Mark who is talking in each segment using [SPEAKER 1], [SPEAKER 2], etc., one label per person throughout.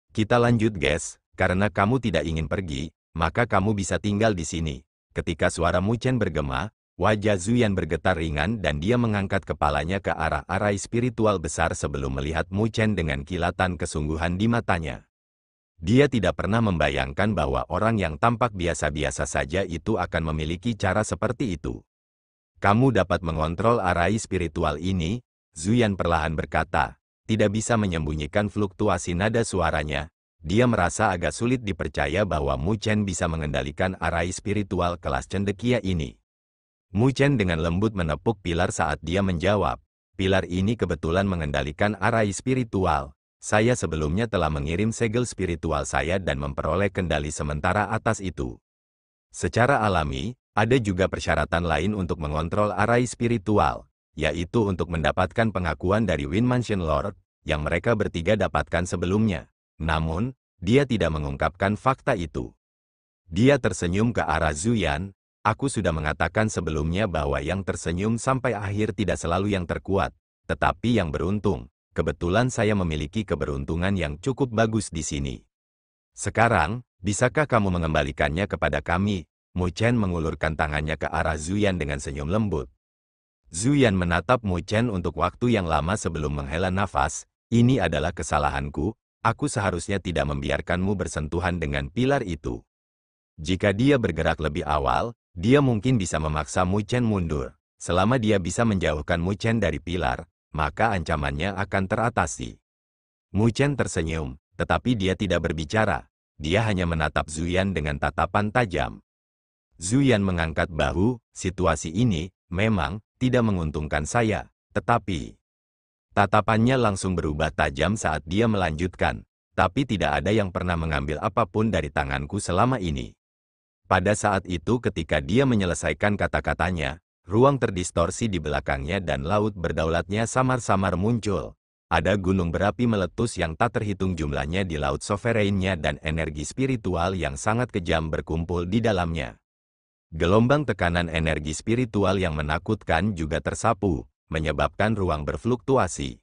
[SPEAKER 1] Kita lanjut guys, karena kamu tidak ingin pergi, maka kamu bisa tinggal di sini. Ketika suara Mu Chen bergema, wajah Zuyan bergetar ringan dan dia mengangkat kepalanya ke arah arai spiritual besar sebelum melihat Mu Chen dengan kilatan kesungguhan di matanya. Dia tidak pernah membayangkan bahwa orang yang tampak biasa-biasa saja itu akan memiliki cara seperti itu. Kamu dapat mengontrol arai spiritual ini, Zuyan perlahan berkata. Tidak bisa menyembunyikan fluktuasi nada suaranya. Dia merasa agak sulit dipercaya bahwa Mu Chen bisa mengendalikan arai spiritual kelas cendekia ini. Mu Chen dengan lembut menepuk pilar saat dia menjawab. Pilar ini kebetulan mengendalikan arai spiritual. Saya sebelumnya telah mengirim segel spiritual saya dan memperoleh kendali sementara atas itu. Secara alami, ada juga persyaratan lain untuk mengontrol arai spiritual, yaitu untuk mendapatkan pengakuan dari Wind Mansion Lord, yang mereka bertiga dapatkan sebelumnya. Namun, dia tidak mengungkapkan fakta itu. Dia tersenyum ke arah Zuyan. Aku sudah mengatakan sebelumnya bahwa yang tersenyum sampai akhir tidak selalu yang terkuat, tetapi yang beruntung. Kebetulan saya memiliki keberuntungan yang cukup bagus di sini. Sekarang, bisakah kamu mengembalikannya kepada kami? Mu Chen mengulurkan tangannya ke arah Zuyan dengan senyum lembut. Zuyan menatap Mu Chen untuk waktu yang lama sebelum menghela nafas. Ini adalah kesalahanku, aku seharusnya tidak membiarkanmu bersentuhan dengan pilar itu. Jika dia bergerak lebih awal, dia mungkin bisa memaksa Mu Chen mundur. Selama dia bisa menjauhkan Mu Chen dari pilar, maka ancamannya akan teratasi. Mu Chen tersenyum, tetapi dia tidak berbicara. Dia hanya menatap Zuyan dengan tatapan tajam. Zuyan mengangkat bahu, situasi ini, memang, tidak menguntungkan saya, tetapi... Tatapannya langsung berubah tajam saat dia melanjutkan, tapi tidak ada yang pernah mengambil apapun dari tanganku selama ini. Pada saat itu ketika dia menyelesaikan kata-katanya, ruang terdistorsi di belakangnya dan laut berdaulatnya samar-samar muncul. Ada gunung berapi meletus yang tak terhitung jumlahnya di laut sovereignnya dan energi spiritual yang sangat kejam berkumpul di dalamnya. Gelombang tekanan energi spiritual yang menakutkan juga tersapu, menyebabkan ruang berfluktuasi.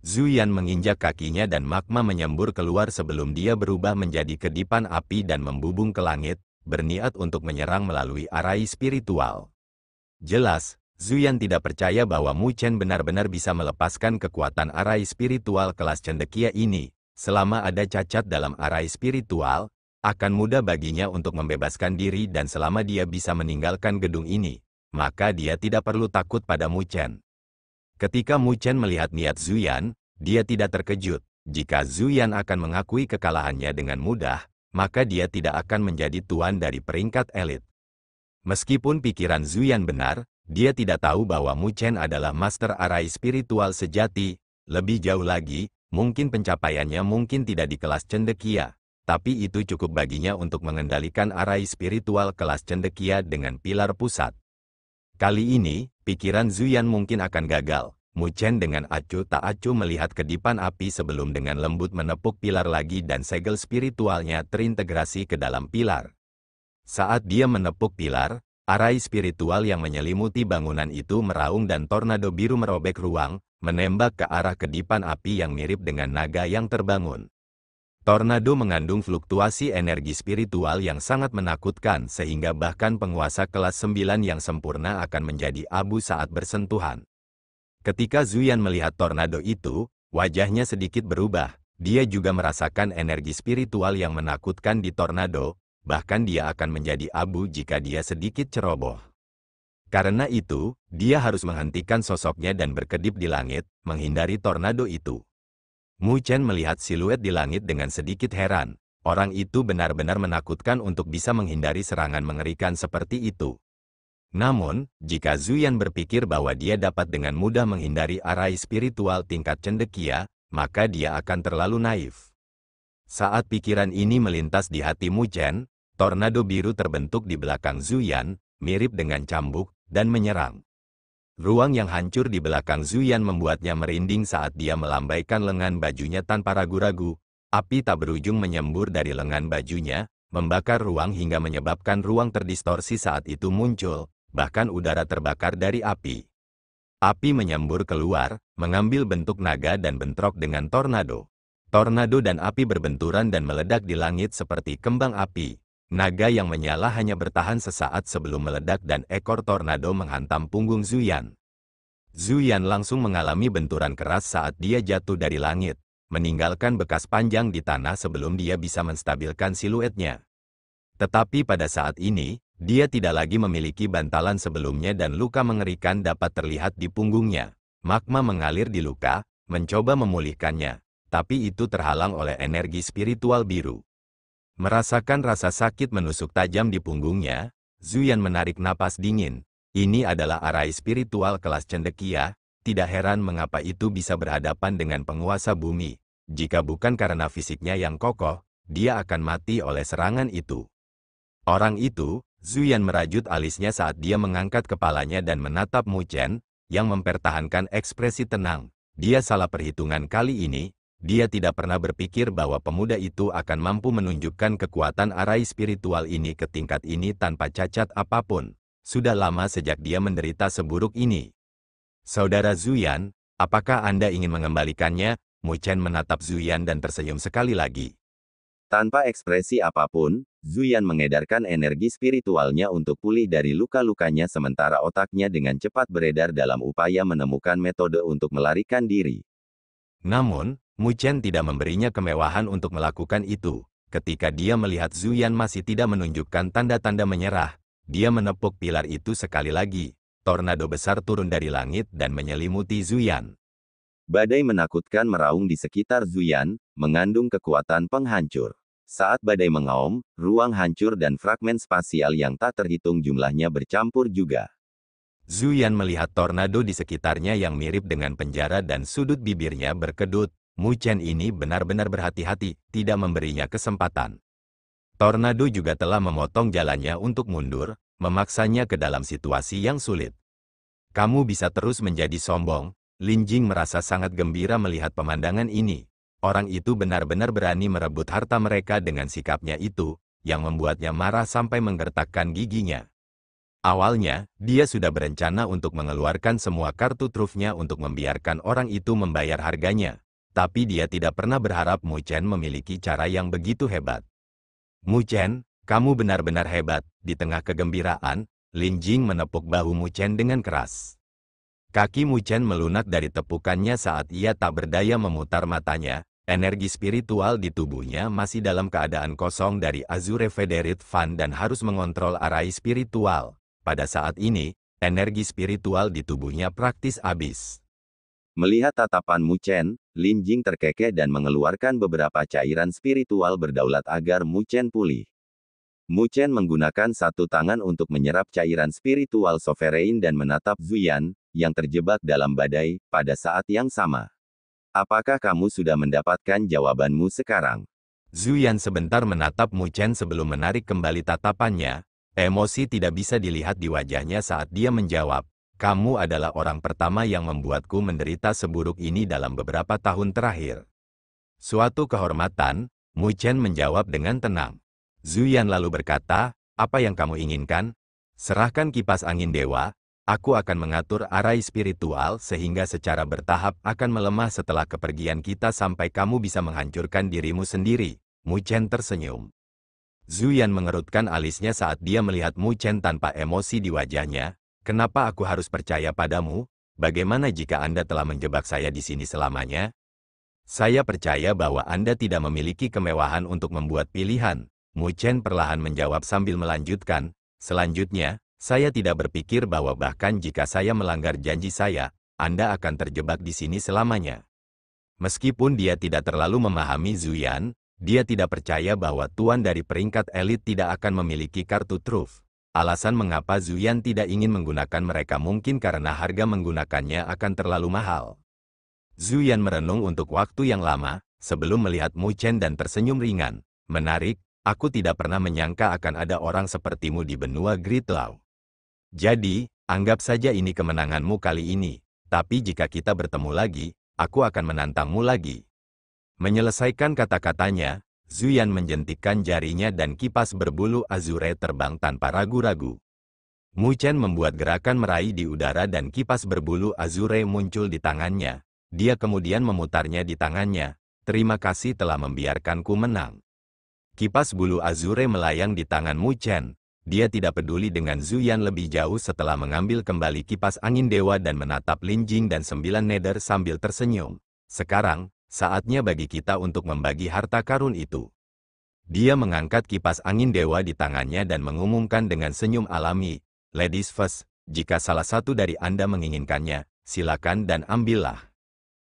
[SPEAKER 1] Zuyan menginjak kakinya dan magma menyembur keluar sebelum dia berubah menjadi kedipan api dan membubung ke langit, berniat untuk menyerang melalui arai spiritual. Jelas, Zuyan tidak percaya bahwa Mu Chen benar-benar bisa melepaskan kekuatan arai spiritual kelas cendekia ini. Selama ada cacat dalam arai spiritual, akan mudah baginya untuk membebaskan diri dan selama dia bisa meninggalkan gedung ini, maka dia tidak perlu takut pada Mu Chen. Ketika Mu Chen melihat niat Zuyan, dia tidak terkejut. Jika Zuyan akan mengakui kekalahannya dengan mudah, maka dia tidak akan menjadi tuan dari peringkat elit. Meskipun pikiran Zuyan benar, dia tidak tahu bahwa Mu Chen adalah master arai spiritual sejati. Lebih jauh lagi, mungkin pencapaiannya mungkin tidak di kelas cendekia, tapi itu cukup baginya untuk mengendalikan arai spiritual kelas cendekia dengan pilar pusat. Kali ini, pikiran Zuyan mungkin akan gagal. Mu Chen dengan acuh tak acuh melihat kedipan api sebelum dengan lembut menepuk pilar lagi dan segel spiritualnya terintegrasi ke dalam pilar. Saat dia menepuk pilar, arai spiritual yang menyelimuti bangunan itu meraung dan tornado biru merobek ruang, menembak ke arah kedipan api yang mirip dengan naga yang terbangun. Tornado mengandung fluktuasi energi spiritual yang sangat menakutkan sehingga bahkan penguasa kelas 9 yang sempurna akan menjadi abu saat bersentuhan. Ketika Zuyan melihat tornado itu, wajahnya sedikit berubah. Dia juga merasakan energi spiritual yang menakutkan di tornado, bahkan dia akan menjadi abu jika dia sedikit ceroboh. Karena itu, dia harus menghentikan sosoknya dan berkedip di langit, menghindari tornado itu. Mu Chen melihat siluet di langit dengan sedikit heran. Orang itu benar-benar menakutkan untuk bisa menghindari serangan mengerikan seperti itu. Namun, jika Zuyan berpikir bahwa dia dapat dengan mudah menghindari arai spiritual tingkat cendekia, maka dia akan terlalu naif. Saat pikiran ini melintas di hati Mu Chen, tornado biru terbentuk di belakang Zuyan, mirip dengan cambuk, dan menyerang. Ruang yang hancur di belakang Zuyan membuatnya merinding saat dia melambaikan lengan bajunya tanpa ragu-ragu. Api tak berujung menyembur dari lengan bajunya, membakar ruang hingga menyebabkan ruang terdistorsi saat itu muncul, bahkan udara terbakar dari api. Api menyembur keluar, mengambil bentuk naga dan bentrok dengan tornado. Tornado dan api berbenturan dan meledak di langit seperti kembang api. Naga yang menyala hanya bertahan sesaat sebelum meledak dan ekor tornado menghantam punggung Zuyan. Zuyan langsung mengalami benturan keras saat dia jatuh dari langit, meninggalkan bekas panjang di tanah sebelum dia bisa menstabilkan siluetnya. Tetapi pada saat ini, dia tidak lagi memiliki bantalan sebelumnya dan luka mengerikan dapat terlihat di punggungnya. Magma mengalir di luka, mencoba memulihkannya, tapi itu terhalang oleh energi spiritual biru. Merasakan rasa sakit menusuk tajam di punggungnya, Zuyan menarik napas dingin. Ini adalah arai spiritual kelas cendekia, tidak heran mengapa itu bisa berhadapan dengan penguasa bumi. Jika bukan karena fisiknya yang kokoh, dia akan mati oleh serangan itu. Orang itu, Zuyan merajut alisnya saat dia mengangkat kepalanya dan menatap Mu Chen, yang mempertahankan ekspresi tenang. Dia salah perhitungan kali ini, dia tidak pernah berpikir bahwa pemuda itu akan mampu menunjukkan kekuatan arai spiritual ini ke tingkat ini tanpa cacat apapun. Sudah lama sejak dia menderita seburuk ini. Saudara Zuyan, apakah Anda ingin mengembalikannya? Mu Chen menatap Zuyan dan tersenyum sekali lagi.
[SPEAKER 2] Tanpa ekspresi apapun, Zuyan mengedarkan energi spiritualnya untuk pulih dari luka-lukanya sementara otaknya dengan cepat beredar dalam upaya menemukan metode untuk melarikan diri.
[SPEAKER 1] Namun, Mu Chen tidak memberinya kemewahan untuk melakukan itu. Ketika dia melihat Zuyan masih tidak menunjukkan tanda-tanda menyerah, dia menepuk pilar itu sekali lagi. Tornado besar turun dari langit dan menyelimuti Zuyan.
[SPEAKER 2] Badai menakutkan meraung di sekitar Zuyan, mengandung kekuatan penghancur. Saat badai mengaum, ruang hancur dan fragmen spasial yang tak terhitung jumlahnya bercampur juga.
[SPEAKER 1] Zuyan melihat tornado di sekitarnya yang mirip dengan penjara dan sudut bibirnya berkedut. Mu Chen ini benar-benar berhati-hati, tidak memberinya kesempatan. Tornado juga telah memotong jalannya untuk mundur, memaksanya ke dalam situasi yang sulit. Kamu bisa terus menjadi sombong. Lin Jing merasa sangat gembira melihat pemandangan ini. Orang itu benar-benar berani merebut harta mereka dengan sikapnya itu, yang membuatnya marah sampai menggertakkan giginya. Awalnya, dia sudah berencana untuk mengeluarkan semua kartu trufnya untuk membiarkan orang itu membayar harganya. Tapi dia tidak pernah berharap Mu Chen memiliki cara yang begitu hebat. Mu Chen, kamu benar-benar hebat. Di tengah kegembiraan, Lin Jing menepuk bahu Mu Chen dengan keras. Kaki Mu Chen melunak dari tepukannya saat ia tak berdaya memutar matanya. Energi spiritual di tubuhnya masih dalam keadaan kosong dari Azure Federate Fan dan harus mengontrol arai spiritual. Pada saat ini, energi spiritual di tubuhnya praktis habis.
[SPEAKER 2] Melihat tatapan Mu Chen, Lin Jing terkekeh dan mengeluarkan beberapa cairan spiritual berdaulat agar Mu Chen pulih. Mu Chen menggunakan satu tangan untuk menyerap cairan spiritual sovereign dan menatap Zuyan, yang terjebak dalam badai, pada saat yang sama. Apakah kamu sudah mendapatkan jawabanmu sekarang?
[SPEAKER 1] Zuyan sebentar menatap Mu Chen sebelum menarik kembali tatapannya. Emosi tidak bisa dilihat di wajahnya saat dia menjawab, kamu adalah orang pertama yang membuatku menderita seburuk ini dalam beberapa tahun terakhir. Suatu kehormatan, Mu Chen menjawab dengan tenang. Zuyan lalu berkata, apa yang kamu inginkan? Serahkan kipas angin dewa. Aku akan mengatur arai spiritual sehingga secara bertahap akan melemah setelah kepergian kita sampai kamu bisa menghancurkan dirimu sendiri. Mu Chen tersenyum. Zuyan mengerutkan alisnya saat dia melihat Mu Chen tanpa emosi di wajahnya. Kenapa aku harus percaya padamu? Bagaimana jika Anda telah menjebak saya di sini selamanya? Saya percaya bahwa Anda tidak memiliki kemewahan untuk membuat pilihan. Mu Chen perlahan menjawab sambil melanjutkan. Selanjutnya, saya tidak berpikir bahwa bahkan jika saya melanggar janji saya, Anda akan terjebak di sini selamanya. Meskipun dia tidak terlalu memahami Zuyan, dia tidak percaya bahwa tuan dari peringkat elit tidak akan memiliki kartu truf. Alasan mengapa Zuyan tidak ingin menggunakan mereka mungkin karena harga menggunakannya akan terlalu mahal. Zuyan merenung untuk waktu yang lama, sebelum melihat Mu Chen dan tersenyum ringan. Menarik, aku tidak pernah menyangka akan ada orang sepertimu di benua Great Law. Jadi, anggap saja ini kemenanganmu kali ini. Tapi jika kita bertemu lagi, aku akan menantangmu lagi. Menyelesaikan kata-katanya, Zuyan menjentikkan jarinya dan kipas berbulu azure terbang tanpa ragu-ragu. Mu Chen membuat gerakan meraih di udara dan kipas berbulu azure muncul di tangannya. Dia kemudian memutarnya di tangannya. terima kasih telah membiarkanku menang. Kipas bulu azure melayang di tangan Mu Chen. Dia tidak peduli dengan Zuyan lebih jauh setelah mengambil kembali kipas angin dewa dan menatap Lin Jing dan 9 nether sambil tersenyum. Sekarang, saatnya bagi kita untuk membagi harta karun itu. Dia mengangkat kipas angin dewa di tangannya dan mengumumkan dengan senyum alami, "Ladies first, jika salah satu dari Anda menginginkannya, silakan dan ambillah."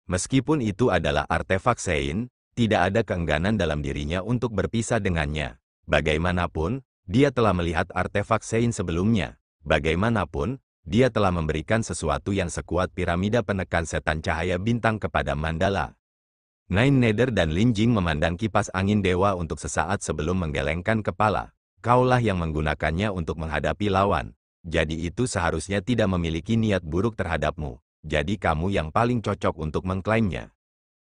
[SPEAKER 1] Meskipun itu adalah artefak Sein, tidak ada keengganan dalam dirinya untuk berpisah dengannya. Bagaimanapun, dia telah melihat artefak Sein sebelumnya. Bagaimanapun, dia telah memberikan sesuatu yang sekuat piramida penekan setan cahaya bintang kepada Mandala. Nine Nether dan Lin Jing memandang kipas angin dewa untuk sesaat sebelum menggelengkan kepala. Kaulah yang menggunakannya untuk menghadapi lawan. Jadi itu seharusnya tidak memiliki niat buruk terhadapmu. Jadi kamu yang paling cocok untuk mengklaimnya.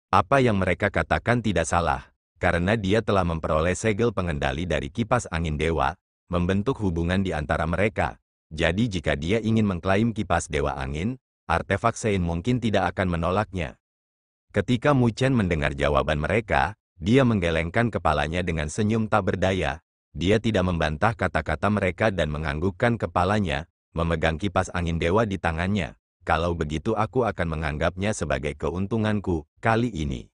[SPEAKER 1] Apa yang mereka katakan tidak salah. Karena dia telah memperoleh segel pengendali dari kipas angin dewa, membentuk hubungan di antara mereka. Jadi jika dia ingin mengklaim kipas dewa angin, artefak Sein mungkin tidak akan menolaknya. Ketika Mu Chen mendengar jawaban mereka, dia menggelengkan kepalanya dengan senyum tak berdaya. Dia tidak membantah kata-kata mereka dan menganggukkan kepalanya, memegang kipas angin dewa di tangannya. Kalau begitu aku akan menganggapnya sebagai keuntunganku, kali ini.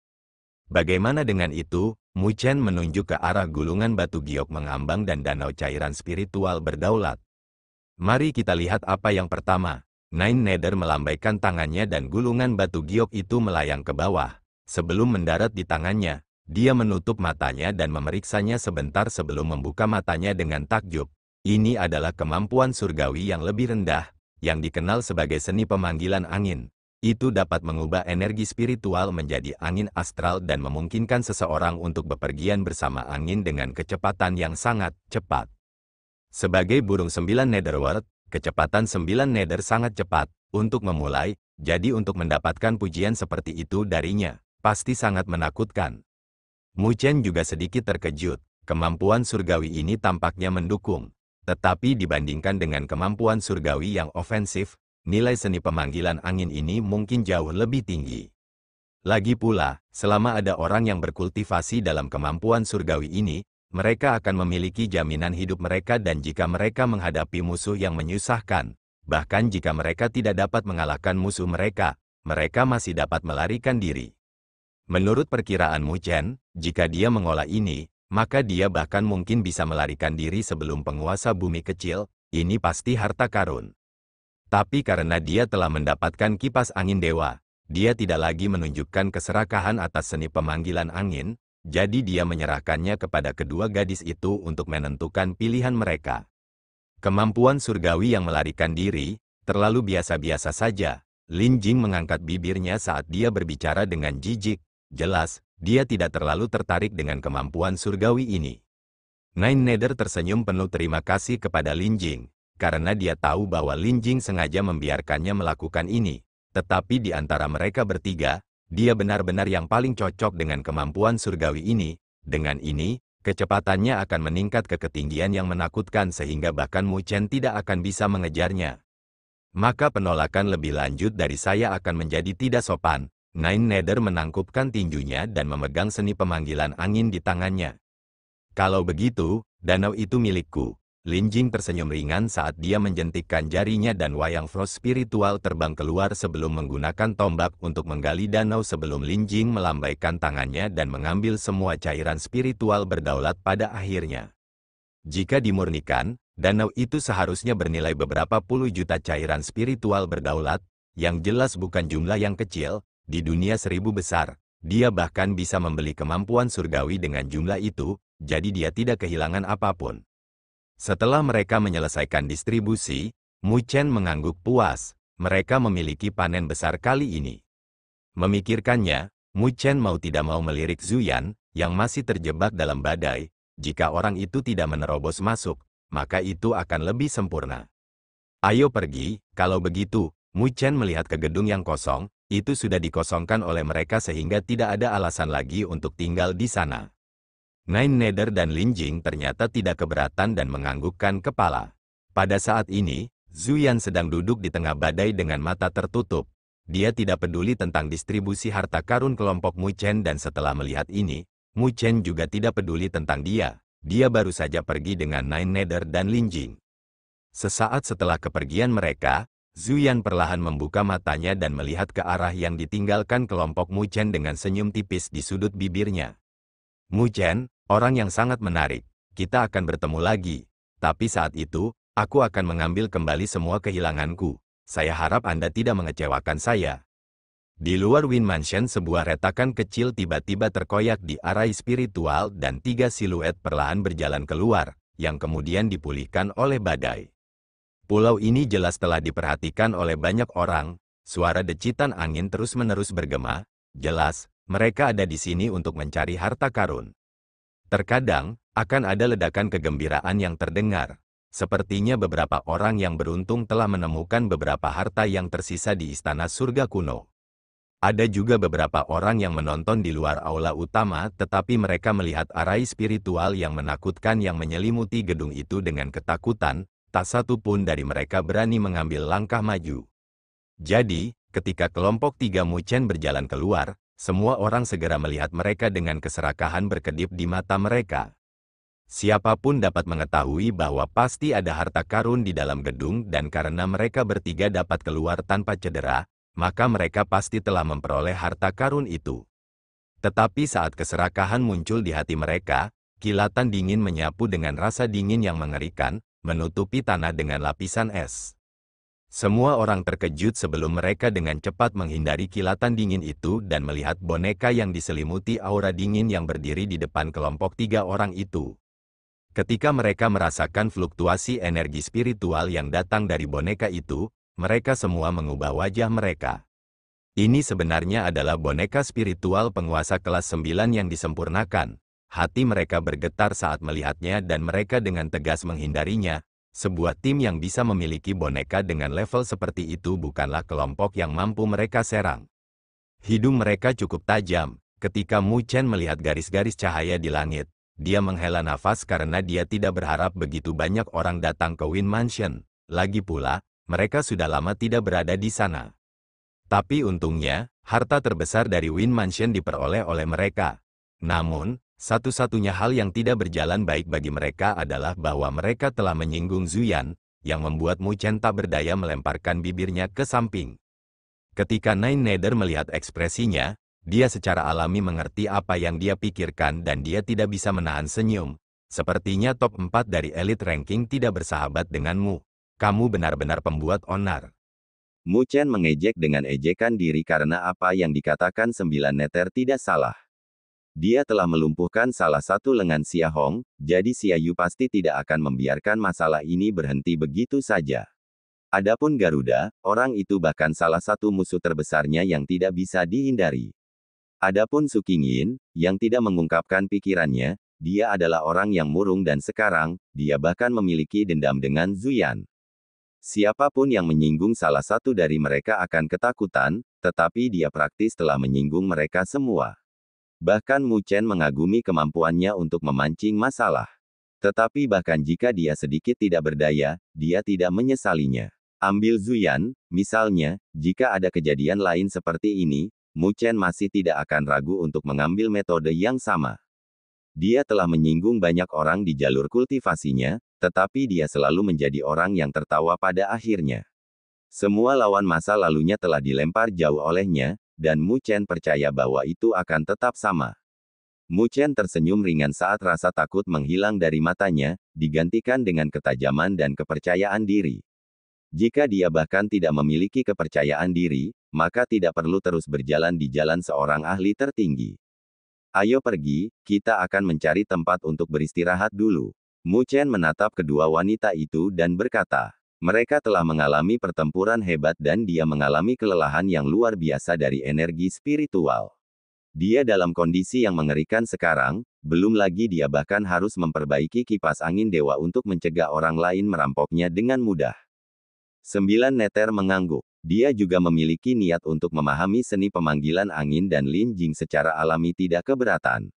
[SPEAKER 1] Bagaimana dengan itu? Mu Chen menunjuk ke arah gulungan batu giok mengambang dan danau cairan spiritual berdaulat. Mari kita lihat apa yang pertama. Nine Nether melambaikan tangannya dan gulungan batu giok itu melayang ke bawah. Sebelum mendarat di tangannya, dia menutup matanya dan memeriksanya sebentar sebelum membuka matanya dengan takjub. Ini adalah kemampuan surgawi yang lebih rendah, yang dikenal sebagai seni pemanggilan angin. Itu dapat mengubah energi spiritual menjadi angin astral dan memungkinkan seseorang untuk bepergian bersama angin dengan kecepatan yang sangat cepat. Sebagai burung 9 Netherworld, kecepatan 9 Nether sangat cepat. Untuk memulai, jadi untuk mendapatkan pujian seperti itu darinya, pasti sangat menakutkan. Mu Chen juga sedikit terkejut. Kemampuan surgawi ini tampaknya mendukung. Tetapi dibandingkan dengan kemampuan surgawi yang ofensif, nilai seni pemanggilan angin ini mungkin jauh lebih tinggi. Lagi pula, selama ada orang yang berkultivasi dalam kemampuan surgawi ini, mereka akan memiliki jaminan hidup mereka dan jika mereka menghadapi musuh yang menyusahkan, bahkan jika mereka tidak dapat mengalahkan musuh mereka, mereka masih dapat melarikan diri. Menurut perkiraan Mu Chen, jika dia mengolah ini, maka dia bahkan mungkin bisa melarikan diri sebelum penguasa bumi kecil, ini pasti harta karun. Tapi karena dia telah mendapatkan kipas angin dewa, dia tidak lagi menunjukkan keserakahan atas seni pemanggilan angin, jadi dia menyerahkannya kepada kedua gadis itu untuk menentukan pilihan mereka. Kemampuan surgawi yang melarikan diri, terlalu biasa-biasa saja. Lin Jing mengangkat bibirnya saat dia berbicara dengan jijik. Jelas, dia tidak terlalu tertarik dengan kemampuan surgawi ini. Nine Nether tersenyum penuh terima kasih kepada Lin Jing. Karena dia tahu bahwa Lin Jing sengaja membiarkannya melakukan ini. Tetapi di antara mereka bertiga, dia benar-benar yang paling cocok dengan kemampuan surgawi ini. Dengan ini, kecepatannya akan meningkat ke ketinggian yang menakutkan sehingga bahkan Mu Chen tidak akan bisa mengejarnya. Maka penolakan lebih lanjut dari saya akan menjadi tidak sopan. Nine Nether menangkupkan tinjunya dan memegang seni pemanggilan angin di tangannya. Kalau begitu, danau itu milikku. Lin Jing tersenyum ringan saat dia menjentikkan jarinya dan wayang frost spiritual terbang keluar sebelum menggunakan tombak untuk menggali danau sebelum Lin Jing melambaikan tangannya dan mengambil semua cairan spiritual berdaulat pada akhirnya. Jika dimurnikan, danau itu seharusnya bernilai beberapa puluh juta cairan spiritual berdaulat, yang jelas bukan jumlah yang kecil, di dunia 1000 besar, dia bahkan bisa membeli kemampuan surgawi dengan jumlah itu, jadi dia tidak kehilangan apapun. Setelah mereka menyelesaikan distribusi, Mu Chen mengangguk puas. Mereka memiliki panen besar kali ini. Memikirkannya, Mu Chen mau tidak mau melirik Zuyan, yang masih terjebak dalam badai. Jika orang itu tidak menerobos masuk, maka itu akan lebih sempurna. Ayo pergi, kalau begitu. Mu Chen melihat ke gedung yang kosong, itu sudah dikosongkan oleh mereka sehingga tidak ada alasan lagi untuk tinggal di sana. Nine Nether dan Lin Jing ternyata tidak keberatan dan menganggukkan kepala. Pada saat ini, Zuyan sedang duduk di tengah badai dengan mata tertutup. Dia tidak peduli tentang distribusi harta karun kelompok Mu Chen dan setelah melihat ini, Mu Chen juga tidak peduli tentang dia. Dia baru saja pergi dengan Nine Nether dan Lin Jing. Sesaat setelah kepergian mereka, Zuyan perlahan membuka matanya dan melihat ke arah yang ditinggalkan kelompok Mu Chen dengan senyum tipis di sudut bibirnya. Mu Chen, orang yang sangat menarik. Kita akan bertemu lagi. Tapi saat itu, aku akan mengambil kembali semua kehilanganku. Saya harap Anda tidak mengecewakan saya. Di luar Wind Mansion, sebuah retakan kecil tiba-tiba terkoyak di arah spiritual dan 3 siluet perlahan berjalan keluar, yang kemudian dipulihkan oleh badai. Pulau ini jelas telah diperhatikan oleh banyak orang. Suara decitan angin terus-menerus bergema. Jelas, mereka ada di sini untuk mencari harta karun. Terkadang, akan ada ledakan kegembiraan yang terdengar. Sepertinya beberapa orang yang beruntung telah menemukan beberapa harta yang tersisa di Istana Surga Kuno. Ada juga beberapa orang yang menonton di luar aula utama, tetapi mereka melihat arai spiritual yang menakutkan yang menyelimuti gedung itu dengan ketakutan. Tak satu pun dari mereka berani mengambil langkah maju. Jadi, ketika kelompok 3 Mu Chen berjalan keluar, semua orang segera melihat mereka dengan keserakahan berkedip di mata mereka. Siapapun dapat mengetahui bahwa pasti ada harta karun di dalam gedung dan karena mereka bertiga dapat keluar tanpa cedera, maka mereka pasti telah memperoleh harta karun itu. Tetapi saat keserakahan muncul di hati mereka, kilatan dingin menyapu dengan rasa dingin yang mengerikan, menutupi tanah dengan lapisan es. Semua orang terkejut sebelum mereka dengan cepat menghindari kilatan dingin itu dan melihat boneka yang diselimuti aura dingin yang berdiri di depan kelompok 3 orang itu. Ketika mereka merasakan fluktuasi energi spiritual yang datang dari boneka itu, mereka semua mengubah wajah mereka. Ini sebenarnya adalah boneka spiritual penguasa kelas 9 yang disempurnakan. Hati mereka bergetar saat melihatnya dan mereka dengan tegas menghindarinya. Sebuah tim yang bisa memiliki boneka dengan level seperti itu bukanlah kelompok yang mampu mereka serang. Hidung mereka cukup tajam. Ketika Mu Chen melihat garis-garis cahaya di langit, dia menghela nafas karena dia tidak berharap begitu banyak orang datang ke Wind Mansion. Lagi pula, mereka sudah lama tidak berada di sana. Tapi untungnya, harta terbesar dari Wind Mansion diperoleh oleh mereka. Namun, satu-satunya hal yang tidak berjalan baik bagi mereka adalah bahwa mereka telah menyinggung Zuyan, yang membuat Mu Chen tak berdaya melemparkan bibirnya ke samping. Ketika Nine Nether melihat ekspresinya, dia secara alami mengerti apa yang dia pikirkan dan dia tidak bisa menahan senyum. Sepertinya top 4 dari elite ranking tidak bersahabat denganmu. Kamu benar-benar pembuat onar.
[SPEAKER 2] Mu Chen mengejek dengan ejekan diri karena apa yang dikatakan 9 Nether tidak salah. Dia telah melumpuhkan salah satu lengan Xia Hong, jadi Xia Yu pasti tidak akan membiarkan masalah ini berhenti begitu saja. Adapun Garuda, orang itu bahkan salah satu musuh terbesarnya yang tidak bisa dihindari. Adapun Su Qingyin, yang tidak mengungkapkan pikirannya, dia adalah orang yang murung dan sekarang, dia bahkan memiliki dendam dengan Zuyan. Siapapun yang menyinggung salah satu dari mereka akan ketakutan, tetapi dia praktis telah menyinggung mereka semua. Bahkan Mu Chen mengagumi kemampuannya untuk memancing masalah. Tetapi bahkan jika dia sedikit tidak berdaya, dia tidak menyesalinya. Ambil Zuyan, misalnya, jika ada kejadian lain seperti ini, Mu Chen masih tidak akan ragu untuk mengambil metode yang sama. Dia telah menyinggung banyak orang di jalur kultivasinya, tetapi dia selalu menjadi orang yang tertawa pada akhirnya. Semua lawan masa lalunya telah dilempar jauh olehnya, dan Mu Chen percaya bahwa itu akan tetap sama. Mu Chen tersenyum ringan saat rasa takut menghilang dari matanya, digantikan dengan ketajaman dan kepercayaan diri. Jika dia bahkan tidak memiliki kepercayaan diri, maka tidak perlu terus berjalan di jalan seorang ahli tertinggi. Ayo pergi, kita akan mencari tempat untuk beristirahat dulu. Mu Chen menatap kedua wanita itu dan berkata, mereka telah mengalami pertempuran hebat dan dia mengalami kelelahan yang luar biasa dari energi spiritual. Dia dalam kondisi yang mengerikan sekarang, belum lagi dia bahkan harus memperbaiki kipas angin dewa untuk mencegah orang lain merampoknya dengan mudah. 9 Nether mengangguk. Dia juga memiliki niat untuk memahami seni pemanggilan angin dan Lin Jing secara alami tidak keberatan.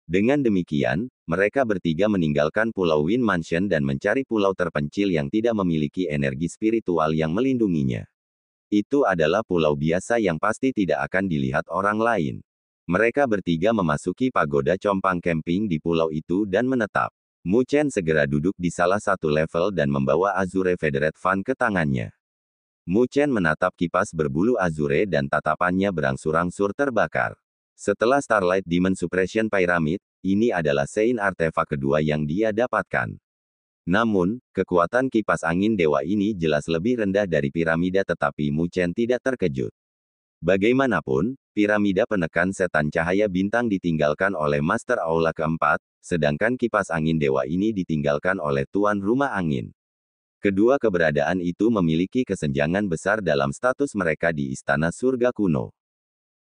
[SPEAKER 2] Dengan demikian, mereka bertiga meninggalkan Pulau Wind Mansion dan mencari pulau terpencil yang tidak memiliki energi spiritual yang melindunginya. Itu adalah pulau biasa yang pasti tidak akan dilihat orang lain. Mereka bertiga memasuki pagoda compang camping di pulau itu dan menetap. Mu Chen segera duduk di salah satu level dan membawa Azure Federate Fan ke tangannya. Mu Chen menatap kipas berbulu azure dan tatapannya berangsur-angsur terbakar. Setelah Starlight Demon Suppression Pyramid, ini adalah Sein artefak kedua yang dia dapatkan. Namun, kekuatan kipas angin dewa ini jelas lebih rendah dari piramida tetapi Mu Chen tidak terkejut. Bagaimanapun, piramida penekan setan cahaya bintang ditinggalkan oleh Master Aula keempat, sedangkan kipas angin dewa ini ditinggalkan oleh Tuan Rumah Angin. Kedua keberadaan itu memiliki kesenjangan besar dalam status mereka di Istana Surga Kuno.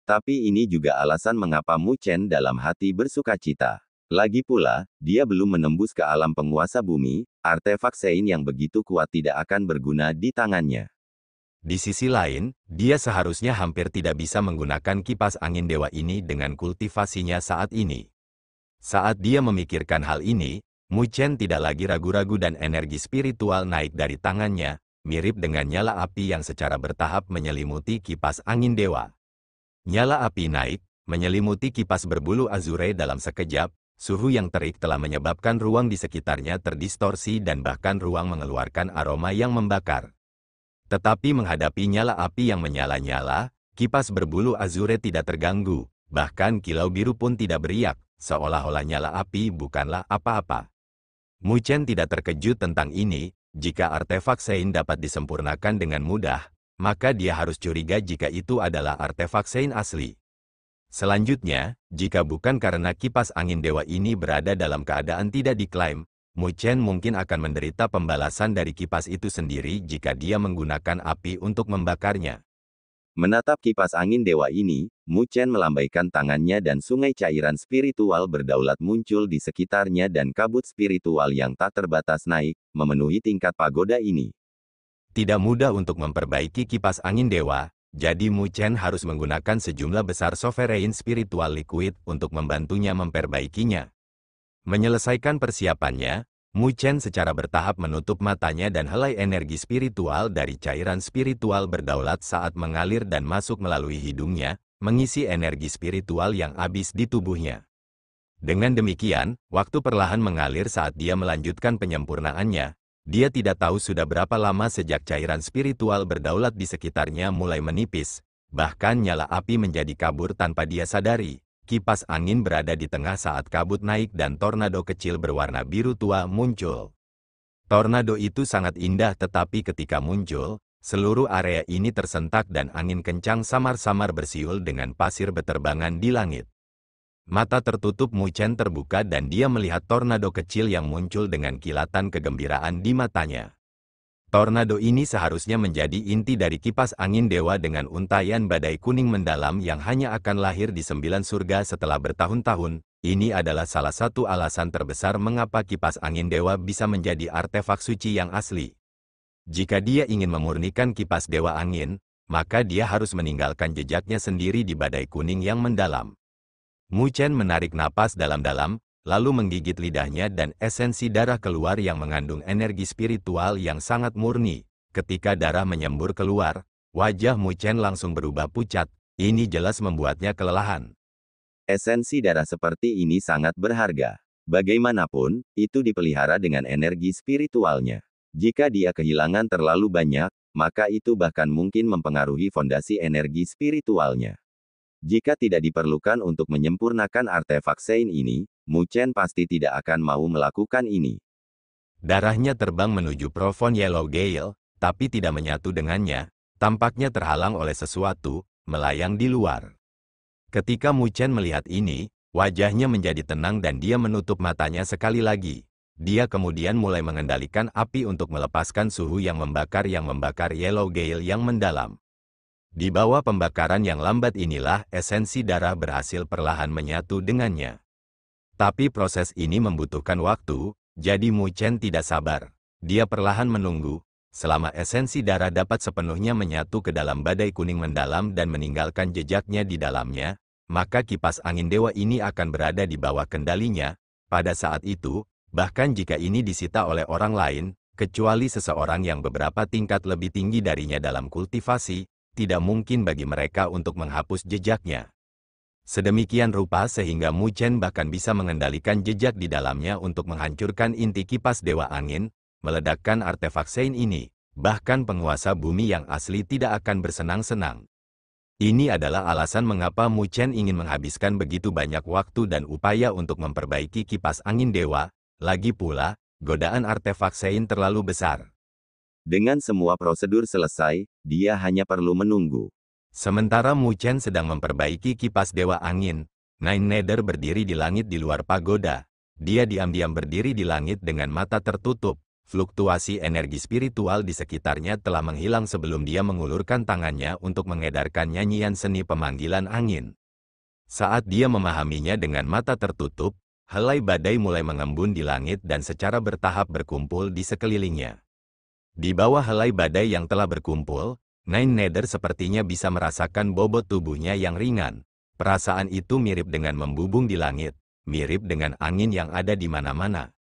[SPEAKER 2] Tapi ini juga alasan mengapa Mu Chen dalam hati bersukacita. Lagi pula, dia belum menembus ke alam penguasa bumi, artefak Sein yang begitu kuat tidak akan berguna di tangannya.
[SPEAKER 1] Di sisi lain, dia seharusnya hampir tidak bisa menggunakan kipas angin dewa ini dengan kultivasinya saat ini. Saat dia memikirkan hal ini, Mu Chen tidak lagi ragu-ragu dan energi spiritual naik dari tangannya, mirip dengan nyala api yang secara bertahap menyelimuti kipas angin dewa. Nyala api naik, menyelimuti kipas berbulu azure dalam sekejap, suhu yang terik telah menyebabkan ruang di sekitarnya terdistorsi dan bahkan ruang mengeluarkan aroma yang membakar. Tetapi menghadapi nyala api yang menyala-nyala, kipas berbulu azure tidak terganggu, bahkan kilau biru pun tidak beriak, seolah-olah nyala api bukanlah apa-apa. Mu Chen tidak terkejut tentang ini, jika artefak Sein dapat disempurnakan dengan mudah, maka dia harus curiga jika itu adalah artefak Sein asli. Selanjutnya, jika bukan karena kipas angin dewa ini berada dalam keadaan tidak diklaim, Mu Chen mungkin akan menderita pembalasan dari kipas itu sendiri jika dia menggunakan api untuk membakarnya.
[SPEAKER 2] Menatap kipas angin dewa ini, Mu Chen melambaikan tangannya dan sungai cairan spiritual berdaulat muncul di sekitarnya dan kabut spiritual yang tak terbatas naik, memenuhi tingkat pagoda ini.
[SPEAKER 1] Tidak mudah untuk memperbaiki kipas angin dewa, jadi Mu Chen harus menggunakan sejumlah besar sovereign spiritual liquid untuk membantunya memperbaikinya. Menyelesaikan persiapannya, Mu Chen secara bertahap menutup matanya dan helai energi spiritual dari cairan spiritual berdaulat saat mengalir dan masuk melalui hidungnya, mengisi energi spiritual yang habis di tubuhnya. Dengan demikian, waktu perlahan mengalir saat dia melanjutkan penyempurnaannya. Dia tidak tahu sudah berapa lama sejak cairan spiritual berdaulat di sekitarnya mulai menipis, bahkan nyala api menjadi kabur tanpa dia sadari. Kipas angin berada di tengah saat kabut naik dan tornado kecil berwarna biru tua muncul. Tornado itu sangat indah tetapi ketika muncul, seluruh area ini tersentak dan angin kencang samar-samar bersiul dengan pasir beterbangan di langit. Mata tertutup Mu Chen terbuka dan dia melihat tornado kecil yang muncul dengan kilatan kegembiraan di matanya. Tornado ini seharusnya menjadi inti dari kipas angin dewa dengan untaian badai kuning mendalam yang hanya akan lahir di 9 surga setelah bertahun-tahun. Ini adalah salah satu alasan terbesar mengapa kipas angin dewa bisa menjadi artefak suci yang asli. Jika dia ingin memurnikan kipas dewa angin, maka dia harus meninggalkan jejaknya sendiri di badai kuning yang mendalam. Mu Chen menarik napas dalam-dalam, lalu menggigit lidahnya dan esensi darah keluar yang mengandung energi spiritual yang sangat murni. Ketika darah menyembur keluar, wajah Mu Chen langsung berubah pucat. Ini jelas membuatnya kelelahan.
[SPEAKER 2] Esensi darah seperti ini sangat berharga. Bagaimanapun, itu dipelihara dengan energi spiritualnya. Jika dia kehilangan terlalu banyak, maka itu bahkan mungkin mempengaruhi fondasi energi spiritualnya. Jika tidak diperlukan untuk menyempurnakan artefak Sein ini, Mu Chen pasti tidak akan mau melakukan ini.
[SPEAKER 1] Darahnya terbang menuju Profound Yellow Gale, tapi tidak menyatu dengannya, tampaknya terhalang oleh sesuatu, melayang di luar. Ketika Mu Chen melihat ini, wajahnya menjadi tenang dan dia menutup matanya sekali lagi. Dia kemudian mulai mengendalikan api untuk melepaskan suhu yang membakar Yellow Gale yang mendalam. Di bawah pembakaran yang lambat inilah esensi darah berhasil perlahan menyatu dengannya. Tapi proses ini membutuhkan waktu, jadi Mu Chen tidak sabar. Dia perlahan menunggu, selama esensi darah dapat sepenuhnya menyatu ke dalam badai kuning mendalam dan meninggalkan jejaknya di dalamnya, maka kipas angin dewa ini akan berada di bawah kendalinya. Pada saat itu, bahkan jika ini disita oleh orang lain, kecuali seseorang yang beberapa tingkat lebih tinggi darinya dalam kultivasi, tidak mungkin bagi mereka untuk menghapus jejaknya. Sedemikian rupa sehingga Mu Chen bahkan bisa mengendalikan jejak di dalamnya untuk menghancurkan inti kipas Dewa Angin, meledakkan artefak Sein ini. Bahkan penguasa bumi yang asli tidak akan bersenang-senang. Ini adalah alasan mengapa Mu Chen ingin menghabiskan begitu banyak waktu dan upaya untuk memperbaiki kipas angin dewa. Lagi pula, godaan artefak Sein terlalu besar.
[SPEAKER 2] Dengan semua prosedur selesai, dia hanya perlu menunggu.
[SPEAKER 1] Sementara Mu Chen sedang memperbaiki kipas dewa angin, Nine Nether berdiri di langit di luar pagoda. Dia diam-diam berdiri di langit dengan mata tertutup. Fluktuasi energi spiritual di sekitarnya telah menghilang sebelum dia mengulurkan tangannya untuk mengedarkan nyanyian seni pemanggilan angin. Saat dia memahaminya dengan mata tertutup, helai badai mulai mengembun di langit dan secara bertahap berkumpul di sekelilingnya. Di bawah helai badai yang telah berkumpul, Nine Nether sepertinya bisa merasakan bobot tubuhnya yang ringan. Perasaan itu mirip dengan membubung di langit, mirip dengan angin yang ada di mana-mana.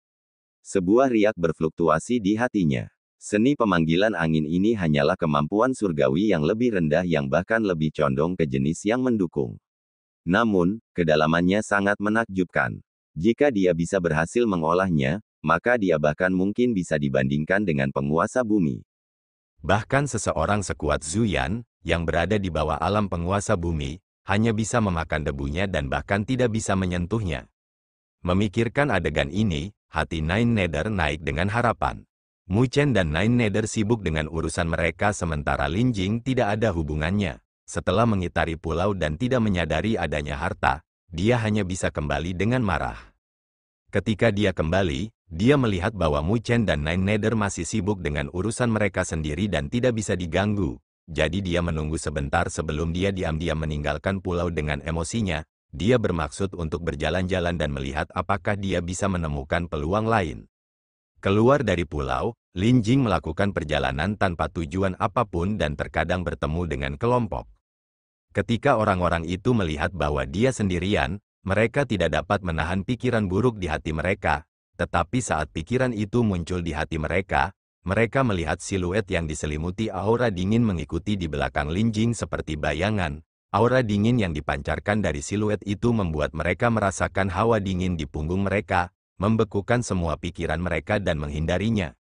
[SPEAKER 2] Sebuah riak berfluktuasi di hatinya. Seni pemanggilan angin ini hanyalah kemampuan surgawi yang lebih rendah yang bahkan lebih condong ke jenis yang mendukung. Namun, kedalamannya sangat menakjubkan. Jika dia bisa berhasil mengolahnya, maka dia bahkan mungkin bisa dibandingkan dengan penguasa bumi.
[SPEAKER 1] Bahkan seseorang sekuat Zuyan, yang berada di bawah alam penguasa bumi, hanya bisa memakan debunya dan bahkan tidak bisa menyentuhnya. Memikirkan adegan ini, hati Nine Nether naik dengan harapan. Mu Chen dan Nine Nether sibuk dengan urusan mereka sementara Lin Jing tidak ada hubungannya. Setelah mengitari pulau dan tidak menyadari adanya harta, dia hanya bisa kembali dengan marah. Ketika dia kembali, dia melihat bahwa Mu Chen dan Nine Nether masih sibuk dengan urusan mereka sendiri dan tidak bisa diganggu. Jadi dia menunggu sebentar sebelum dia diam-diam meninggalkan pulau dengan emosinya. Dia bermaksud untuk berjalan-jalan dan melihat apakah dia bisa menemukan peluang lain. Keluar dari pulau, Lin Jing melakukan perjalanan tanpa tujuan apapun dan terkadang bertemu dengan kelompok. Ketika orang-orang itu melihat bahwa dia sendirian, mereka tidak dapat menahan pikiran buruk di hati mereka. Tetapi saat pikiran itu muncul di hati mereka, mereka melihat siluet yang diselimuti aura dingin mengikuti di belakang Lin Jing seperti bayangan. Aura dingin yang dipancarkan dari siluet itu membuat mereka merasakan hawa dingin di punggung mereka, membekukan semua pikiran mereka dan menghindarinya.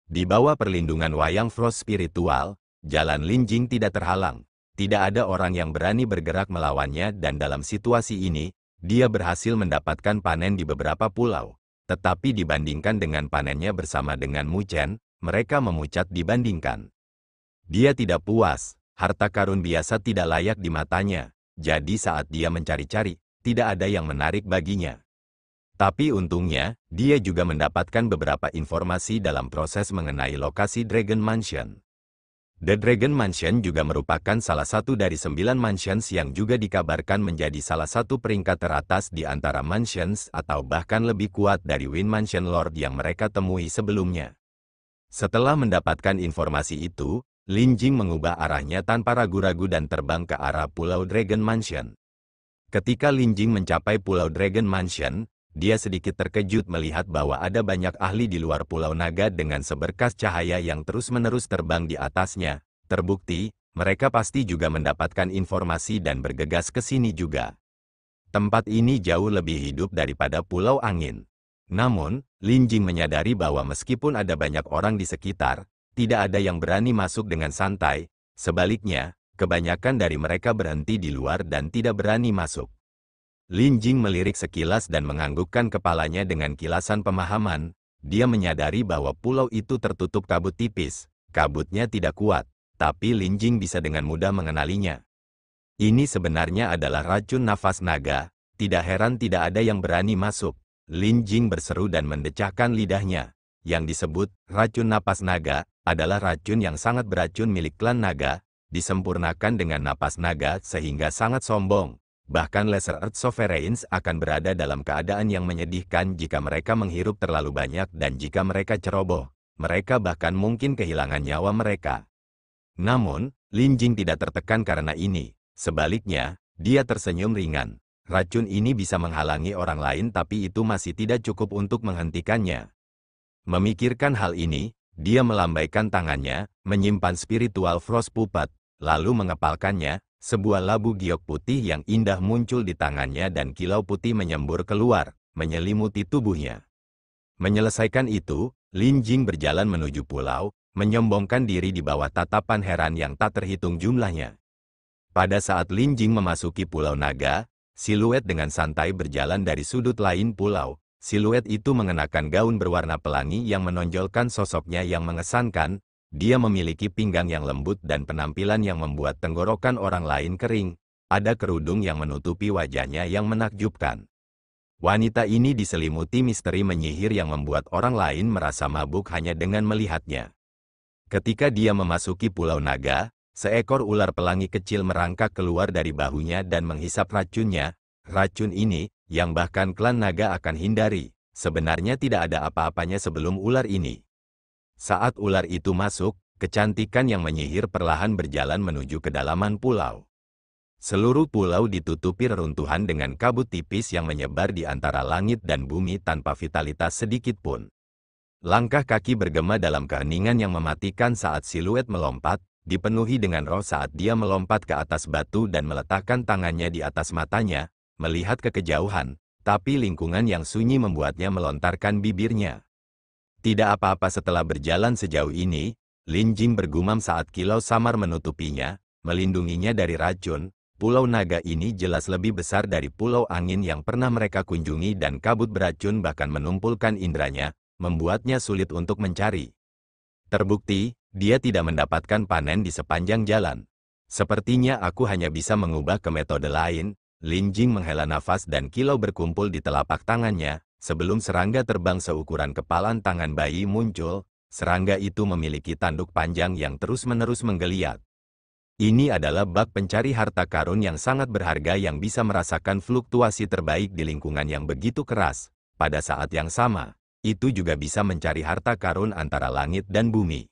[SPEAKER 1] Di bawah perlindungan Wayang Frost spiritual, jalan Lin Jing tidak terhalang. Tidak ada orang yang berani bergerak melawannya dan dalam situasi ini, dia berhasil mendapatkan panen di beberapa pulau. Tetapi dibandingkan dengan panennya bersama dengan Mu Chen, mereka memucat dibandingkan. Dia tidak puas, harta karun biasa tidak layak di matanya, jadi saat dia mencari-cari, tidak ada yang menarik baginya. Tapi untungnya, dia juga mendapatkan beberapa informasi dalam proses mengenai lokasi Dragon Mansion. The Dragon Mansion juga merupakan salah satu dari 9 mansions yang juga dikabarkan menjadi salah satu peringkat teratas di antara mansions atau bahkan lebih kuat dari Wind Mansion Lord yang mereka temui sebelumnya. Setelah mendapatkan informasi itu, Lin Jing mengubah arahnya tanpa ragu-ragu dan terbang ke arah Pulau Dragon Mansion. Ketika Lin Jing mencapai Pulau Dragon Mansion, dia sedikit terkejut melihat bahwa ada banyak ahli di luar Pulau Naga dengan seberkas cahaya yang terus-menerus terbang di atasnya. Terbukti, mereka pasti juga mendapatkan informasi dan bergegas ke sini juga. Tempat ini jauh lebih hidup daripada Pulau Angin. Namun, Lin Jing menyadari bahwa meskipun ada banyak orang di sekitar, tidak ada yang berani masuk dengan santai. Sebaliknya, kebanyakan dari mereka berhenti di luar dan tidak berani masuk. Lin Jing melirik sekilas dan menganggukkan kepalanya dengan kilasan pemahaman. Dia menyadari bahwa pulau itu tertutup kabut tipis. Kabutnya tidak kuat, tapi Lin Jing bisa dengan mudah mengenalinya. Ini sebenarnya adalah racun nafas naga. Tidak heran tidak ada yang berani masuk. Lin Jing berseru dan mendecahkan lidahnya. Yang disebut racun napas naga adalah racun yang sangat beracun milik klan naga, disempurnakan dengan napas naga sehingga sangat sombong. Bahkan Lesser Earth Sovereigns akan berada dalam keadaan yang menyedihkan jika mereka menghirup terlalu banyak dan jika mereka ceroboh, mereka bahkan mungkin kehilangan nyawa mereka. Namun, Lin Jing tidak tertekan karena ini. Sebaliknya, dia tersenyum ringan. Racun ini bisa menghalangi orang lain tapi itu masih tidak cukup untuk menghentikannya. Memikirkan hal ini, dia melambaikan tangannya, menyimpan spiritual Frost Puppet. lalu mengepalkannya. Sebuah labu giok putih yang indah muncul di tangannya dan kilau putih menyembur keluar, menyelimuti tubuhnya. Menyelesaikan itu, Lin Jing berjalan menuju pulau, menyombongkan diri di bawah tatapan heran yang tak terhitung jumlahnya. Pada saat Lin Jing memasuki Pulau Naga, siluet dengan santai berjalan dari sudut lain pulau. Siluet itu mengenakan gaun berwarna pelangi yang menonjolkan sosoknya yang mengesankan. Dia memiliki pinggang yang lembut dan penampilan yang membuat tenggorokan orang lain kering. Ada kerudung yang menutupi wajahnya yang menakjubkan. Wanita ini diselimuti misteri menyihir yang membuat orang lain merasa mabuk hanya dengan melihatnya. Ketika dia memasuki Pulau Naga, seekor ular pelangi kecil merangkak keluar dari bahunya dan menghisap racunnya. Racun ini, yang bahkan klan naga akan hindari, sebenarnya tidak ada apa-apanya sebelum ular ini. Saat ular itu masuk, kecantikan yang menyihir perlahan berjalan menuju kedalaman pulau. Seluruh pulau ditutupi reruntuhan dengan kabut tipis yang menyebar di antara langit dan bumi tanpa vitalitas sedikit pun. Langkah kaki bergema dalam keheningan yang mematikan saat siluet melompat, dipenuhi dengan roh saat dia melompat ke atas batu dan meletakkan tangannya di atas matanya, melihat ke kejauhan, tapi lingkungan yang sunyi membuatnya melontarkan bibirnya. Tidak apa-apa setelah berjalan sejauh ini, Lin Jing bergumam saat kilau samar menutupinya, melindunginya dari racun. Pulau Naga ini jelas lebih besar dari pulau angin yang pernah mereka kunjungi dan kabut beracun bahkan menumpulkan indranya, membuatnya sulit untuk mencari. Terbukti, dia tidak mendapatkan panen di sepanjang jalan. Sepertinya aku hanya bisa mengubah ke metode lain. Lin Jing menghela nafas dan kilau berkumpul di telapak tangannya. Sebelum serangga terbang seukuran kepalan tangan bayi muncul, serangga itu memiliki tanduk panjang yang terus-menerus menggeliat. Ini adalah bak pencari harta karun yang sangat berharga yang bisa merasakan fluktuasi terbaik di lingkungan yang begitu keras. Pada saat yang sama, itu juga bisa mencari harta karun antara langit dan bumi.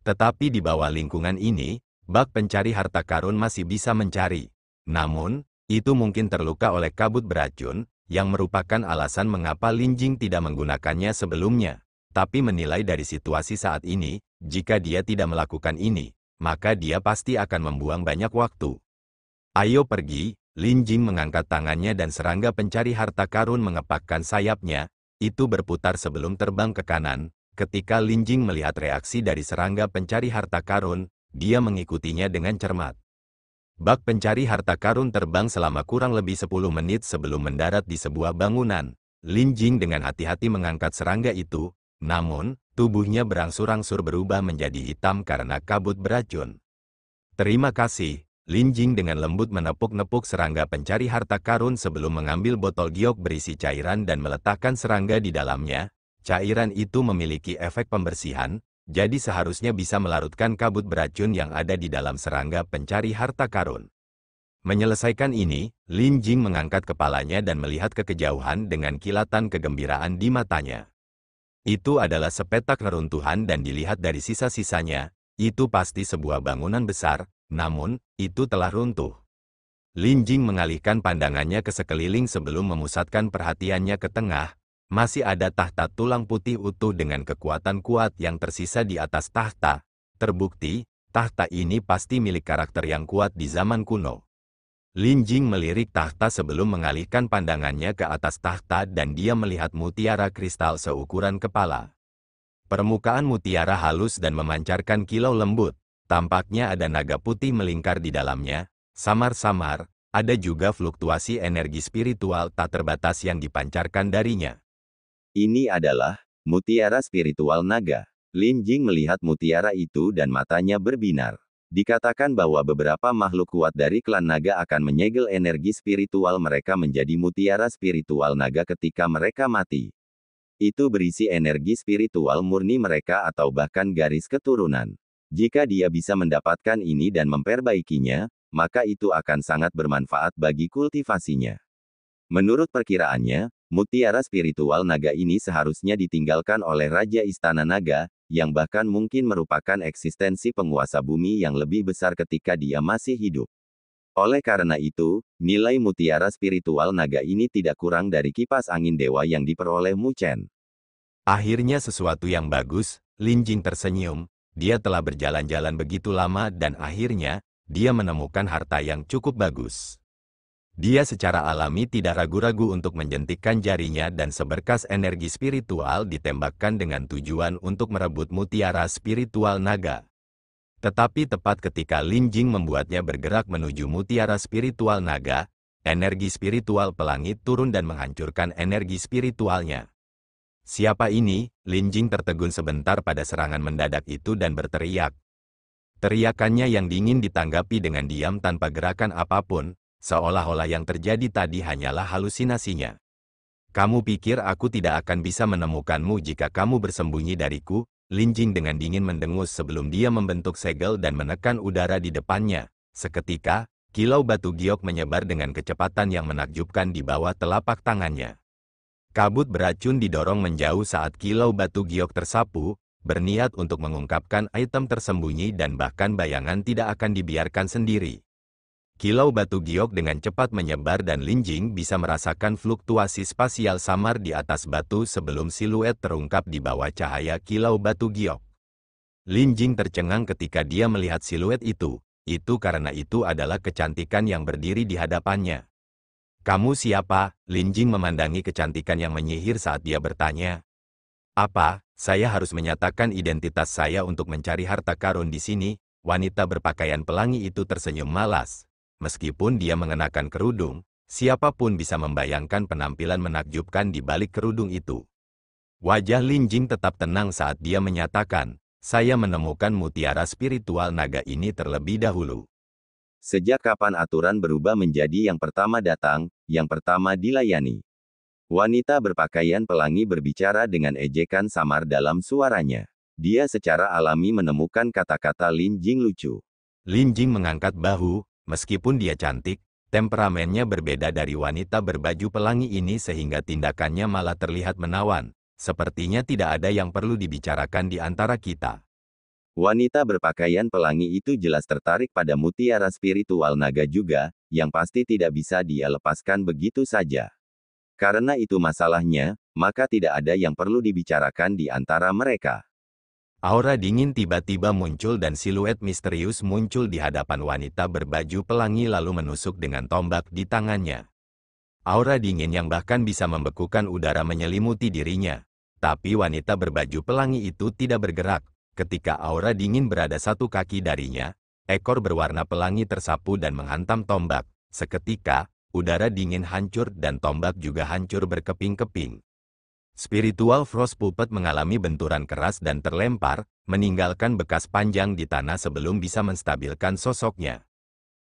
[SPEAKER 1] Tetapi di bawah lingkungan ini, bak pencari harta karun masih bisa mencari. Namun, itu mungkin terluka oleh kabut beracun, yang merupakan alasan mengapa Lin Jing tidak menggunakannya sebelumnya. Tapi menilai dari situasi saat ini, jika dia tidak melakukan ini, maka dia pasti akan membuang banyak waktu. Ayo pergi, Lin Jing mengangkat tangannya dan serangga pencari harta karun mengepakkan sayapnya, itu berputar sebelum terbang ke kanan. Ketika Lin Jing melihat reaksi dari serangga pencari harta karun, dia mengikutinya dengan cermat. Bak pencari harta karun terbang selama kurang lebih 10 menit sebelum mendarat di sebuah bangunan. Lin Jing dengan hati-hati mengangkat serangga itu, namun, tubuhnya berangsur-angsur berubah menjadi hitam karena kabut beracun. Terima kasih, Lin Jing dengan lembut menepuk-nepuk serangga pencari harta karun sebelum mengambil botol giok berisi cairan dan meletakkan serangga di dalamnya. Cairan itu memiliki efek pembersihan, jadi seharusnya bisa melarutkan kabut beracun yang ada di dalam serangga pencari harta karun. Menyelesaikan ini, Lin Jing mengangkat kepalanya dan melihat ke kejauhan dengan kilatan kegembiraan di matanya. Itu adalah sepetak reruntuhan dan dilihat dari sisa-sisanya, itu pasti sebuah bangunan besar, namun, itu telah runtuh. Lin Jing mengalihkan pandangannya ke sekeliling sebelum memusatkan perhatiannya ke tengah. Masih ada tahta tulang putih utuh dengan kekuatan kuat yang tersisa di atas tahta. Terbukti, tahta ini pasti milik karakter yang kuat di zaman kuno. Lin Jing melirik tahta sebelum mengalihkan pandangannya ke atas tahta dan dia melihat mutiara kristal seukuran kepala. Permukaan mutiara halus dan memancarkan kilau lembut. Tampaknya ada naga putih melingkar di dalamnya. Samar-samar, ada juga fluktuasi energi spiritual tak terbatas yang dipancarkan darinya.
[SPEAKER 2] Ini adalah mutiara spiritual naga. Lin Jing melihat mutiara itu dan matanya berbinar. Dikatakan bahwa beberapa makhluk kuat dari klan naga akan menyegel energi spiritual mereka menjadi mutiara spiritual naga ketika mereka mati. Itu berisi energi spiritual murni mereka atau bahkan garis keturunan. Jika dia bisa mendapatkan ini dan memperbaikinya, maka itu akan sangat bermanfaat bagi kultivasinya. Menurut perkiraannya, mutiara spiritual naga ini seharusnya ditinggalkan oleh Raja Istana Naga, yang bahkan mungkin merupakan eksistensi penguasa bumi yang lebih besar ketika dia masih hidup. Oleh karena itu, nilai mutiara spiritual naga ini tidak kurang dari kipas angin dewa yang diperoleh Mu Chen.
[SPEAKER 1] Akhirnya sesuatu yang bagus, Lin Jing tersenyum. Dia telah berjalan-jalan begitu lama dan akhirnya, dia menemukan harta yang cukup bagus. Dia secara alami tidak ragu-ragu untuk menjentikkan jarinya dan seberkas energi spiritual ditembakkan dengan tujuan untuk merebut mutiara spiritual naga. Tetapi tepat ketika Lin Jing membuatnya bergerak menuju mutiara spiritual naga, energi spiritual pelangi turun dan menghancurkan energi spiritualnya. Siapa ini? Lin Jing tertegun sebentar pada serangan mendadak itu dan berteriak. Teriakannya yang dingin ditanggapi dengan diam tanpa gerakan apapun, seolah-olah yang terjadi tadi hanyalah halusinasinya. Kamu pikir aku tidak akan bisa menemukanmu jika kamu bersembunyi dariku? Lin Jing dengan dingin mendengus sebelum dia membentuk segel dan menekan udara di depannya. Seketika, kilau batu giok menyebar dengan kecepatan yang menakjubkan di bawah telapak tangannya. Kabut beracun didorong menjauh saat kilau batu giok tersapu, berniat untuk mengungkapkan item tersembunyi dan bahkan bayangan tidak akan dibiarkan sendiri. Kilau batu giok dengan cepat menyebar dan Lin Jing bisa merasakan fluktuasi spasial samar di atas batu sebelum siluet terungkap di bawah cahaya kilau batu giok. Lin Jing tercengang ketika dia melihat siluet itu karena itu adalah kecantikan yang berdiri di hadapannya. Kamu siapa? Lin Jing memandangi kecantikan yang menyihir saat dia bertanya. Apa, saya harus menyatakan identitas saya untuk mencari harta karun di sini? Wanita berpakaian pelangi itu tersenyum malas. Meskipun dia mengenakan kerudung, siapapun bisa membayangkan penampilan menakjubkan di balik kerudung itu. Wajah Lin Jing tetap tenang saat dia menyatakan, saya menemukan mutiara spiritual naga ini terlebih dahulu.
[SPEAKER 2] Sejak kapan aturan berubah menjadi yang pertama datang, yang pertama dilayani? Wanita berpakaian pelangi berbicara dengan ejekan samar dalam suaranya. Dia secara alami menemukan kata-kata Lin Jing lucu.
[SPEAKER 1] Lin Jing mengangkat bahu, meskipun dia cantik, temperamennya berbeda dari wanita berbaju pelangi ini sehingga tindakannya malah terlihat menawan. Sepertinya tidak ada yang perlu dibicarakan di antara kita.
[SPEAKER 2] Wanita berpakaian pelangi itu jelas tertarik pada mutiara spiritual naga juga, yang pasti tidak bisa dia lepaskan begitu saja. Karena itu masalahnya, maka tidak ada yang perlu dibicarakan di antara mereka.
[SPEAKER 1] Aura dingin tiba-tiba muncul dan siluet misterius muncul di hadapan wanita berbaju pelangi lalu menusuk dengan tombak di tangannya. Aura dingin yang bahkan bisa membekukan udara menyelimuti dirinya. Tapi wanita berbaju pelangi itu tidak bergerak. Ketika aura dingin berada 1 kaki darinya, ekor berwarna pelangi tersapu dan menghantam tombak. Seketika, udara dingin hancur dan tombak juga hancur berkeping-keping. Spiritual Frost Puppet mengalami benturan keras dan terlempar, meninggalkan bekas panjang di tanah sebelum bisa menstabilkan sosoknya.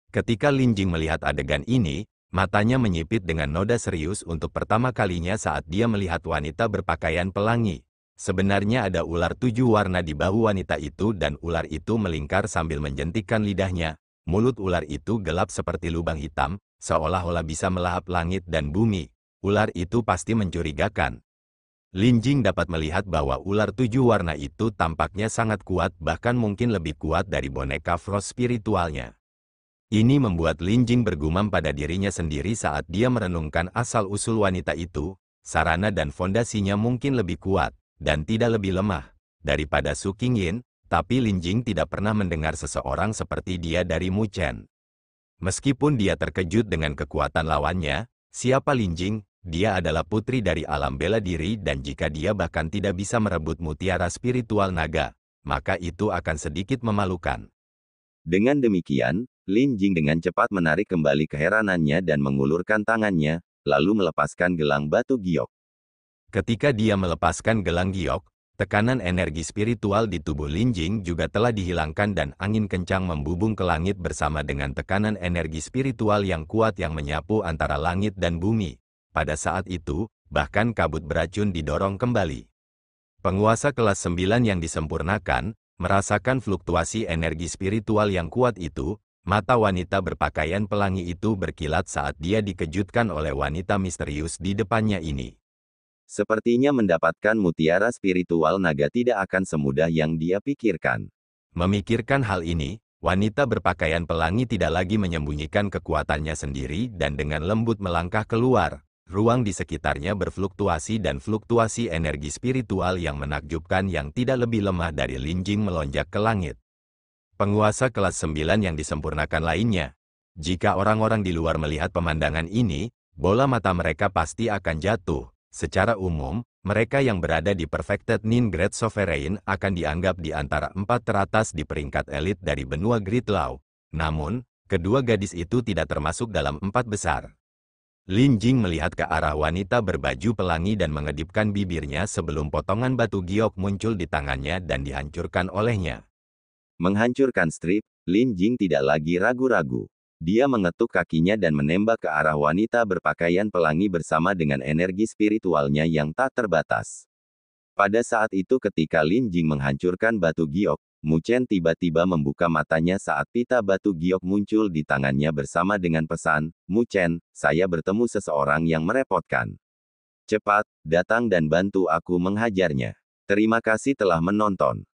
[SPEAKER 1] Ketika Lin Jing melihat adegan ini, matanya menyipit dengan noda serius untuk pertama kalinya saat dia melihat wanita berpakaian pelangi. Sebenarnya ada ular 7 warna di bahu wanita itu dan ular itu melingkar sambil menjentikkan lidahnya. Mulut ular itu gelap seperti lubang hitam, seolah-olah bisa melahap langit dan bumi. Ular itu pasti mencurigakan. Lin Jing dapat melihat bahwa ular 7 warna itu tampaknya sangat kuat, bahkan mungkin lebih kuat dari boneka Frost spiritualnya. Ini membuat Lin Jing bergumam pada dirinya sendiri saat dia merenungkan asal-usul wanita itu. Sarana dan fondasinya mungkin lebih kuat dan tidak lebih lemah daripada Su Qingyin, tapi Lin Jing tidak pernah mendengar seseorang seperti dia dari Mu Chen. Meskipun dia terkejut dengan kekuatan lawannya, siapa Lin Jing? Dia adalah putri dari alam bela diri dan jika dia bahkan tidak bisa merebut mutiara spiritual naga, maka itu akan sedikit memalukan.
[SPEAKER 2] Dengan demikian, Lin Jing dengan cepat menarik kembali keheranannya dan mengulurkan tangannya, lalu melepaskan gelang batu giok.
[SPEAKER 1] Ketika dia melepaskan gelang giok, tekanan energi spiritual di tubuh Lin Jing juga telah dihilangkan dan angin kencang membubung ke langit bersama dengan tekanan energi spiritual yang kuat yang menyapu antara langit dan bumi. Pada saat itu, bahkan kabut beracun didorong kembali. Penguasa kelas 9 yang disempurnakan, merasakan fluktuasi energi spiritual yang kuat itu, mata wanita berpakaian pelangi itu berkilat saat dia dikejutkan oleh wanita misterius di depannya ini.
[SPEAKER 2] Sepertinya mendapatkan mutiara spiritual naga tidak akan semudah yang dia pikirkan.
[SPEAKER 1] Memikirkan hal ini, wanita berpakaian pelangi tidak lagi menyembunyikan kekuatannya sendiri dan dengan lembut melangkah keluar. Ruang di sekitarnya berfluktuasi dan fluktuasi energi spiritual yang menakjubkan yang tidak lebih lemah dari Lin Jing melonjak ke langit. Penguasa kelas 9 yang disempurnakan lainnya. Jika orang-orang di luar melihat pemandangan ini, bola mata mereka pasti akan jatuh. Secara umum, mereka yang berada di Perfected Nin Great Sovereign akan dianggap di antara 4 teratas di peringkat elit dari benua Gridlaw. Namun, kedua gadis itu tidak termasuk dalam 4 besar. Lin Jing melihat ke arah wanita berbaju pelangi dan mengedipkan bibirnya sebelum potongan batu giok muncul di tangannya dan dihancurkan olehnya.
[SPEAKER 2] Menghancurkan strip, Lin Jing tidak lagi ragu-ragu. Dia mengetuk kakinya dan menembak ke arah wanita berpakaian pelangi bersama dengan energi spiritualnya yang tak terbatas. Pada saat itu ketika Lin Jing menghancurkan batu giok, Mu Chen tiba-tiba membuka matanya saat pita batu giok muncul di tangannya bersama dengan pesan, "Mu Chen, saya bertemu seseorang yang merepotkan. Cepat, datang dan bantu aku menghajarnya. Terima kasih telah menonton.